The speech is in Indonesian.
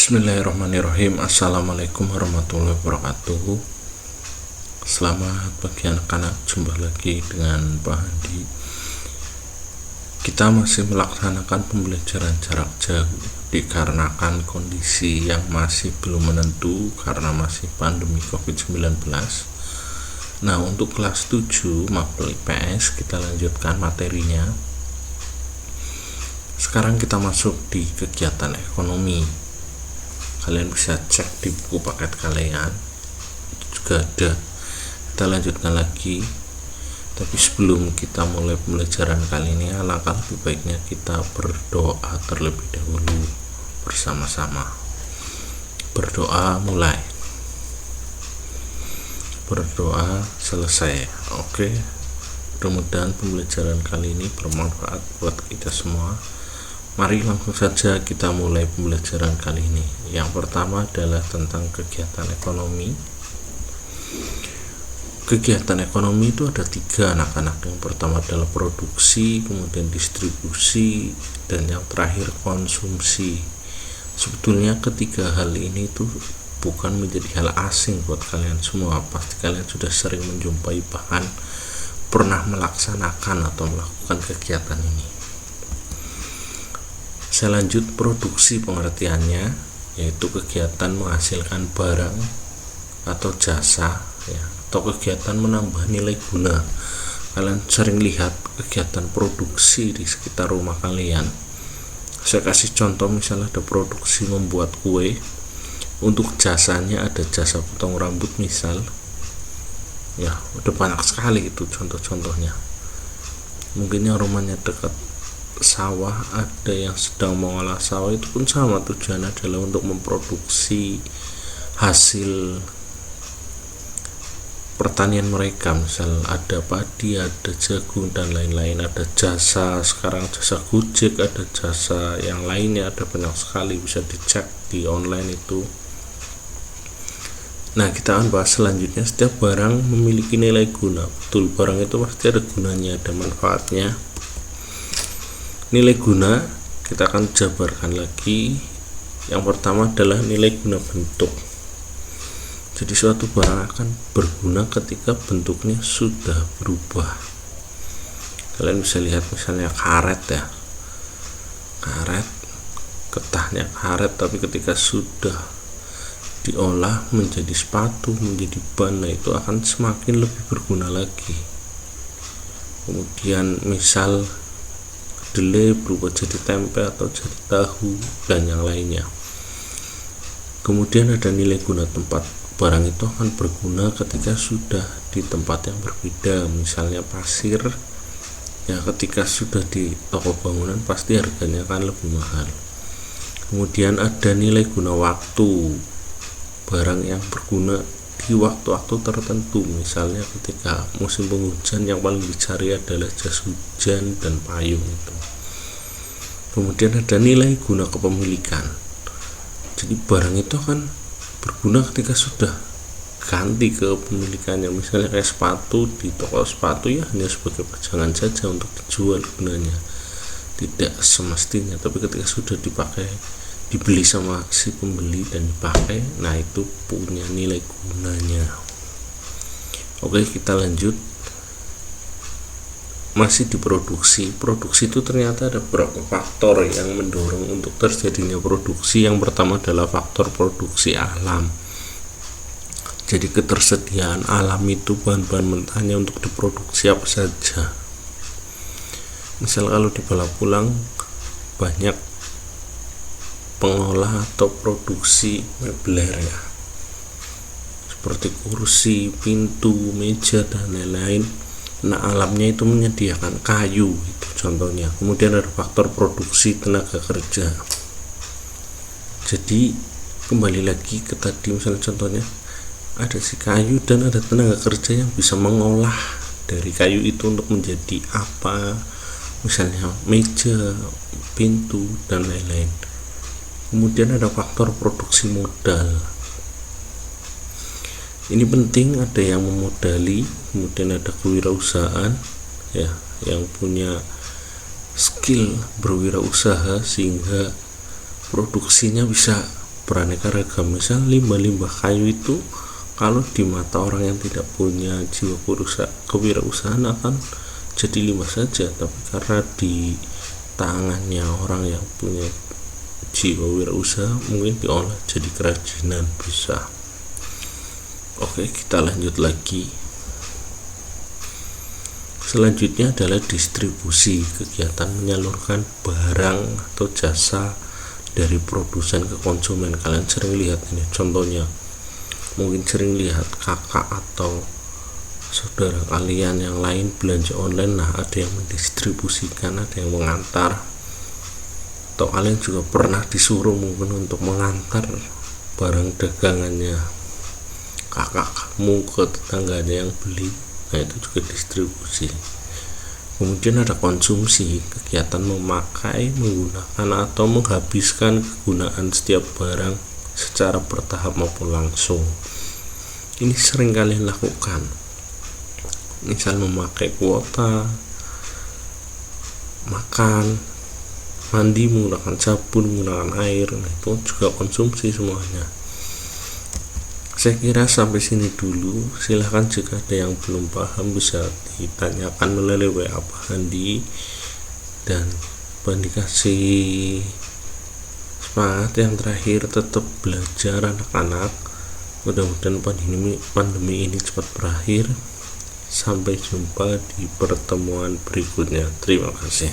Bismillahirrahmanirrahim. Assalamualaikum warahmatullahi wabarakatuh. Selamat pagi anak-anak, jumpa lagi dengan Pak Handi. Kita masih melaksanakan pembelajaran jarak jauh dikarenakan kondisi yang masih belum menentu karena masih pandemi COVID-19. Nah, untuk kelas 7 mapel IPS kita lanjutkan materinya. Sekarang kita masuk di kegiatan ekonomi. Kalian bisa cek di buku paket kalian, itu juga ada. Kita lanjutkan lagi, tapi sebelum kita mulai pembelajaran kali ini, alangkah lebih baiknya kita berdoa terlebih dahulu bersama-sama. Berdoa mulai, berdoa selesai. Oke, mudah-mudahan pembelajaran kali ini bermanfaat buat kita semua. Mari langsung saja kita mulai pembelajaran kali ini. Yang pertama adalah tentang kegiatan ekonomi. Kegiatan ekonomi itu ada 3 anak-anak. Yang pertama adalah produksi, kemudian distribusi, dan yang terakhir konsumsi. Sebetulnya ketiga hal ini itu bukan menjadi hal asing buat kalian semua. Pasti kalian sudah sering menjumpai, bahkan pernah melaksanakan atau melakukan kegiatan ini. Saya lanjut produksi pengertiannya, yaitu kegiatan menghasilkan barang atau jasa, atau kegiatan menambah nilai guna. Kalian sering lihat kegiatan produksi di sekitar rumah kalian. Saya kasih contoh, misalnya ada produksi membuat kue. Untuk jasanya ada jasa potong rambut misal. Udah banyak sekali itu contoh-contohnya. Mungkin yang rumahnya dekat sawah, ada yang sedang mengolah sawah, itu pun sama, tujuannya adalah untuk memproduksi hasil pertanian mereka. Misal ada padi, ada jagung dan lain-lain. Ada jasa, sekarang jasa Gojek, ada jasa yang lainnya, ada banyak sekali, bisa dicek di online itu. Nah, kita akan bahas selanjutnya. Setiap barang memiliki nilai guna. Betul, barang itu pasti ada gunanya, ada manfaatnya. Nilai guna kita akan jabarkan lagi. Yang pertama adalah nilai guna bentuk. Jadi suatu barang akan berguna ketika bentuknya sudah berubah. Kalian bisa lihat misalnya karet karet, getahnya karet, tapi ketika sudah diolah menjadi sepatu, menjadi ban, itu akan semakin lebih berguna lagi. Kemudian misal kedelai berubah jadi tempe atau jadi tahu dan yang lainnya. Kemudian ada nilai guna tempat. Barang itu akan berguna ketika sudah di tempat yang berbeda. Misalnya pasir, ketika sudah di toko bangunan pasti harganya akan lebih mahal. Kemudian ada nilai guna waktu. Barang yang berguna di waktu-waktu tertentu. Misalnya ketika musim penghujan, yang paling dicari adalah jas hujan dan payung itu. Kemudian ada nilai guna kepemilikan. Jadi barang itu akan berguna ketika sudah ganti kepemilikannya. Misalnya kayak sepatu, di toko sepatu hanya sebagai pajangan saja untuk dijual gunanya, tidak semestinya. Tapi ketika sudah dipakai, dibeli sama si pembeli dan dipakai, nah itu punya nilai gunanya. Oke, kita lanjut. Masih di produksi. Produksi itu ternyata ada beberapa faktor yang mendorong untuk terjadinya produksi. Yang pertama adalah faktor produksi alam. Jadi ketersediaan alam itu bahan-bahan mentahnya untuk diproduksi apa saja. Misal kalau di Balapulang banyak pengolah atau produksi mebler seperti kursi, pintu, meja dan lain-lain. Nah, alamnya itu menyediakan kayu, itu contohnya. Kemudian ada faktor produksi tenaga kerja. Jadi kembali lagi ke tadi, misalnya contohnya ada si kayu dan ada tenaga kerja yang bisa mengolah dari kayu itu untuk menjadi apa, misalnya meja, pintu dan lain-lain. Kemudian ada faktor produksi modal. Ini penting, ada yang memodali. Kemudian ada kewirausahaan, yang punya skill berwirausaha sehingga produksinya bisa beraneka ragam. Misal limbah-limbah kayu itu kalau di mata orang yang tidak punya jiwa kewirausahaan akan jadi limbah saja, tapi karena di tangannya orang yang punya jiwa wirausaha mungkin diolah jadi kerajinan bisa. Oke, kita lanjut lagi. Selanjutnya adalah distribusi, kegiatan menyalurkan barang atau jasa dari produsen ke konsumen. Kalian sering lihat ini contohnya, mungkin sering lihat kakak atau saudara kalian yang lain belanja online. Nah, ada yang mendistribusikan, ada yang mengantar, atau kalian juga pernah disuruh mungkin untuk mengantar barang dagangannya kakak kamu ke tetangganya yang beli. Nah, itu juga distribusi. Kemudian ada konsumsi, kegiatan memakai, menggunakan atau menghabiskan kegunaan setiap barang secara bertahap maupun langsung. Ini sering kalian lakukan, misal memakai kuota, makan, mandi menggunakan sabun, menggunakan air. Nah, itu juga konsumsi semuanya. Saya kira sampai sini dulu. Silahkan jika ada yang belum paham bisa ditanyakan melalui WA Pak Handi, dan dikasih semangat yang terakhir, tetap belajar anak-anak. Mudah-mudahan pandemi ini cepat berakhir. Sampai jumpa di pertemuan berikutnya. Terima kasih.